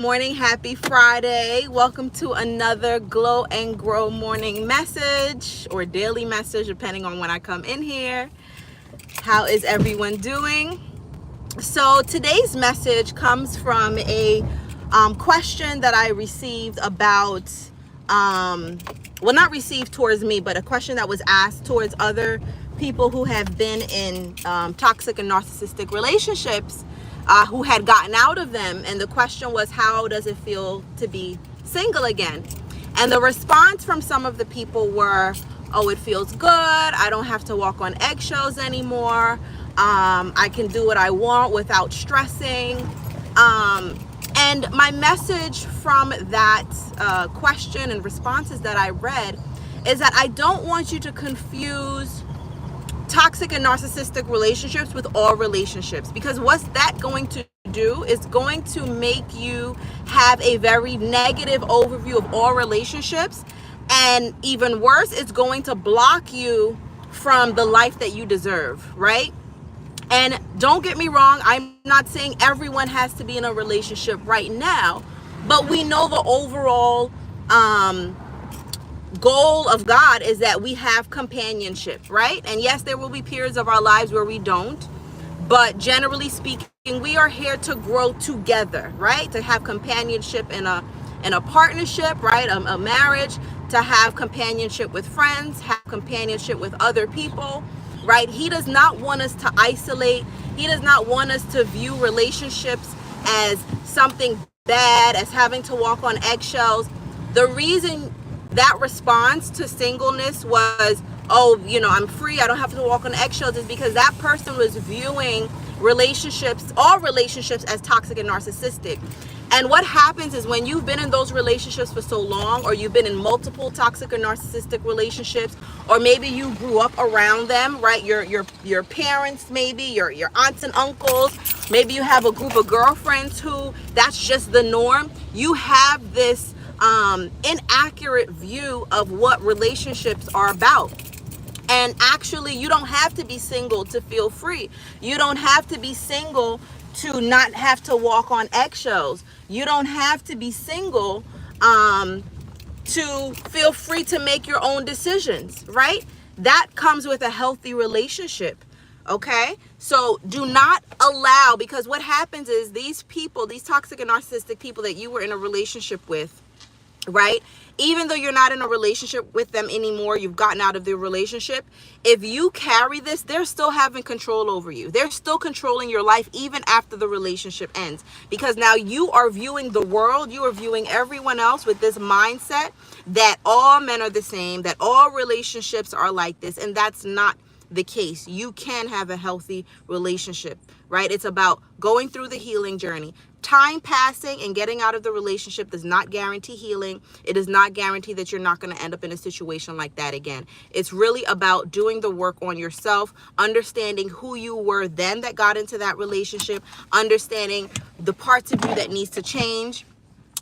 Morning, happy Friday. Welcome to another Glow and Grow morning message or daily message, depending on when I come in here. How is everyone doing? So today's message comes from a question that I received about, well, not received towards me, but a question that was asked towards other people who have been in toxic and narcissistic relationships, who had gotten out of them. And the question was, how does it feel to be single again? And the response from some of the people were, oh, it feels good. I don't have to walk on eggshells anymore. I can do what I want without stressing. And my message from that question and responses that I read is that I don't want you to confuse toxic and narcissistic relationships with all relationships, because what's that going to do is going to make you have a very negative overview of all relationships, and even worse, it's going to block you from the life that you deserve, right? And don't get me wrong, I'm not saying everyone has to be in a relationship right now, but we know the overall goal of God is that we have companionship, right? And yes, there will be periods of our lives where we don't, but generally speaking, we are here to grow together, right? To have companionship in a partnership, right? A marriage, to have companionship with friends, have companionship with other people, right? He does not want us to isolate. He does not want us to view relationships as something bad, as having to walk on eggshells. The reason that response to singleness was, oh, I'm free, I don't have to walk on eggshells, is because that person was viewing relationships, all relationships, as toxic and narcissistic. And what happens is when you've been in those relationships for so long, or you've been in multiple toxic or narcissistic relationships, or maybe you grew up around them, right? Your parents, maybe your aunts and uncles, maybe you have a group of girlfriends who that's just the norm. You have this inaccurate view of what relationships are about. And actually, you don't have to be single to feel free. You don't have to be single to not have to walk on eggshells. You don't have to be single to feel free to make your own decisions, right? That comes with a healthy relationship. Okay, so do not allow, because what happens is these people, these toxic and narcissistic people that you were in a relationship with, right? Even though you're not in a relationship with them anymore, you've gotten out of the relationship. If you carry this, they're still having control over you. They're still controlling your life even after the relationship ends, because now you are viewing the world, you are viewing everyone else with this mindset that all men are the same, that all relationships are like this, and that's not the case. You can have a healthy relationship, right? It's about going through the healing journey. Time passing and getting out of the relationship does not guarantee healing. It does not guarantee that you're not going to end up in a situation like that again. It's really about doing the work on yourself, understanding who you were then that got into that relationship, understanding the parts of you that needs to change,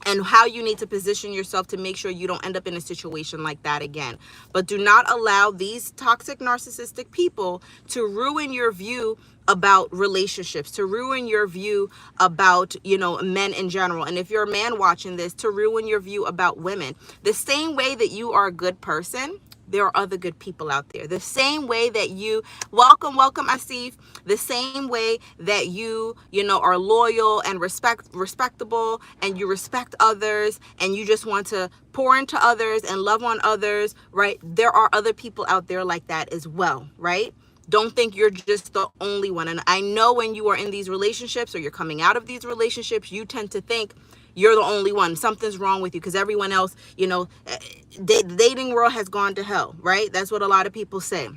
and how you need to position yourself to make sure you don't end up in a situation like that again. But do not allow these toxic narcissistic people to ruin your view about relationships, to ruin your view about, men in general. And if you're a man watching this, to ruin your view about women. The same way that you are a good person, there are other good people out there. The same way that you, welcome Asif, the same way that you are loyal and respectable, and you respect others, and you just want to pour into others and love on others, right? There are other people out there like that as well, right? Don't think you're just the only one. And I know when you are in these relationships or you're coming out of these relationships, you tend to think you're the only one. Something's wrong with you because everyone else, the dating world has gone to hell, right? That's what a lot of people say.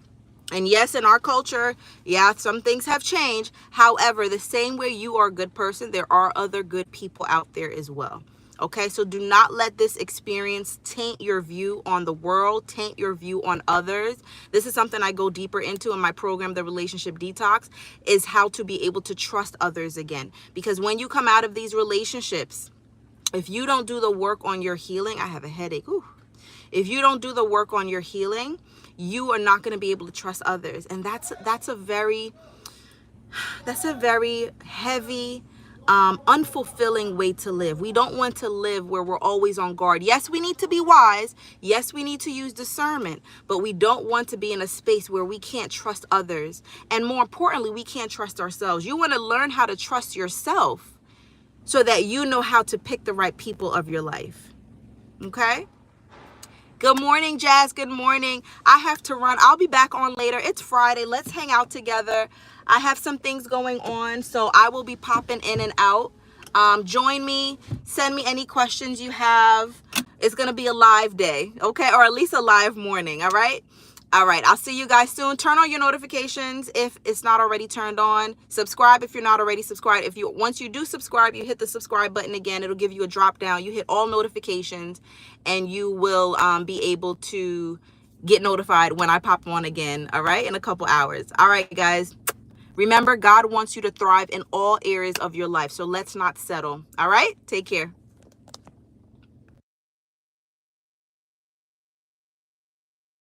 And yes, in our culture, yeah, some things have changed. However, the same way you are a good person, there are other good people out there as well. Okay, so do not let this experience taint your view on the world, taint your view on others. This is something I go deeper into in my program, The Relationship Detox, is how to be able to trust others again. Because when you come out of these relationships, if you don't do the work on your healing, I have a headache. Ooh. If you don't do the work on your healing, you are not going to be able to trust others. And that's a very heavy unfulfilling way to live. We don't want to live where we're always on guard. Yes, we need to be wise. Yes, we need to use discernment, but we don't want to be in a space where we can't trust others. And more importantly, we can't trust ourselves. You want to learn how to trust yourself so that you know how to pick the right people of your life. Okay? Good morning, Jazz. Good morning. I have to run. I'll be back on later. It's Friday. Let's hang out together. I have some things going on, so I will be popping in and out. Join me. Send me any questions you have. It's going to be a live day, okay? Or at least a live morning, all right? All right, I'll see you guys soon. Turn on your notifications if it's not already turned on. Subscribe if you're not already subscribed. Once you do subscribe, you hit the subscribe button again. It'll give you a drop down. You hit all notifications, and you will be able to get notified when I pop on again, all right, in a couple hours. All right, guys. Remember, God wants you to thrive in all areas of your life, so let's not settle. All right? Take care.